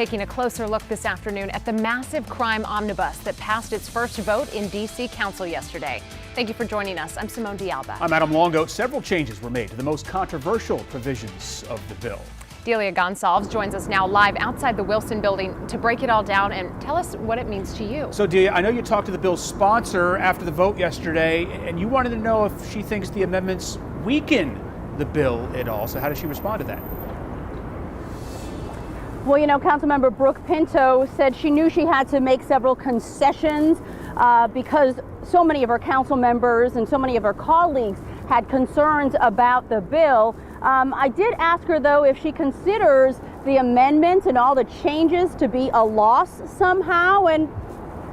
Taking a closer look this afternoon at the massive crime omnibus that passed its first vote in D.C. Council yesterday. Thank you for joining us. I'm Simone D'Alba. I'm Adam Longo. Several changes were made to the most controversial provisions of the bill. Delia Gonsalves joins us now live outside the Wilson building to break it all down and tell us what it means to you. So, Delia, I know you talked to the bill's sponsor after the vote yesterday, and you wanted to know if she thinks the amendments weaken the bill at all. So how does she respond to that? Well, you know, Councilmember Brooke Pinto said she knew she had to make several concessions because so many of her council members and so many of her colleagues had concerns about the bill. I did ask her, though, if she considers the amendments and all the changes to be a loss somehow, and,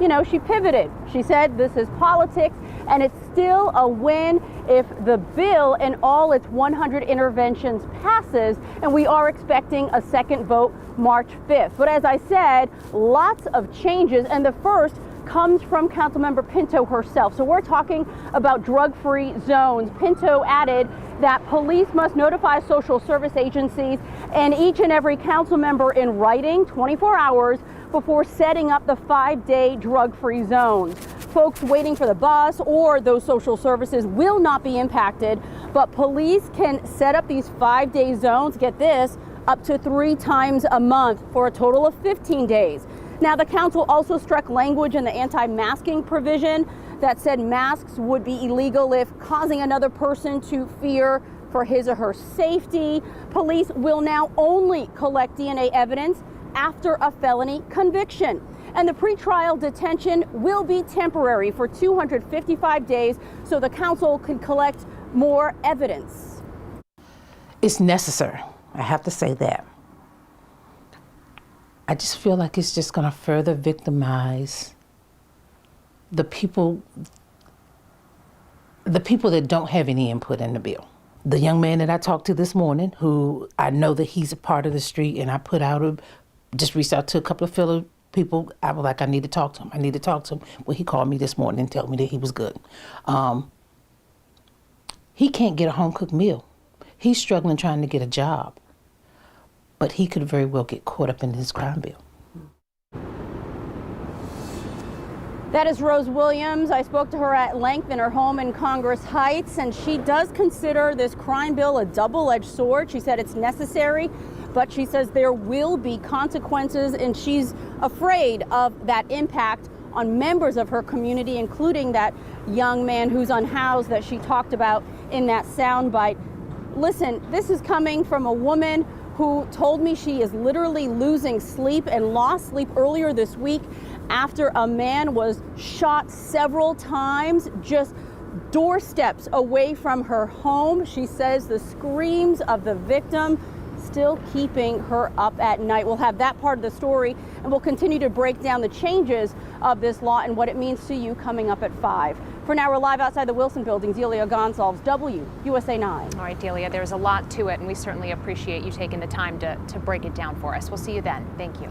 you know, she pivoted. She said this is politics, and it's still a win if the bill and all its 100 interventions passes, and we are expecting a second vote March 5th. But as I said, lots of changes, and the first comes from Councilmember Pinto herself. So we're talking about drug-free zones. Pinto added that police must notify social service agencies and each and every council member in writing 24 hours before setting up the 5-day drug-free zones. Folks waiting for the bus or those social services will not be impacted, but police can set up these 5-day zones, get this, up to 3 times a month for a total of 15 days. Now, the council also struck language in the anti-masking provision that said masks would be illegal if causing another person to fear for his or her safety. Police will now only collect DNA evidence after a felony conviction. And the pretrial detention will be temporary for 255 days so the council can collect more evidence. It's necessary. I have to say that. I just feel like it's just going to further victimize the people that don't have any input in the bill. The young man that I talked to this morning, who I know that he's a part of the street, and I just reached out to a couple of fellow people. I was like, I need to talk to him. Well, he called me this morning and told me that he was good. He can't get a home-cooked meal. He's struggling trying to get a job. But he could very well get caught up in this crime bill. That is Rose Williams. I spoke to her at length in her home in Congress Heights, and she does consider this crime bill a double-edged sword. She said it's necessary, but she says there will be consequences, and she's afraid of that impact on members of her community, including that young man who's unhoused that she talked about in that soundbite. Listen, this is coming from a woman who told me she is literally losing sleep and lost sleep earlier this week after a man was shot several times just doorsteps away from her home. She says the screams of the victim still keeping her up at night. We'll have that part of the story, and we'll continue to break down the changes of this law and what it means to you coming up at 5. For now, we're live outside the Wilson building. Delia Gonsalves, WUSA 9. All right, Delia, there's a lot to it, and we certainly appreciate you taking the time to break it down for us. We'll see you then. Thank you.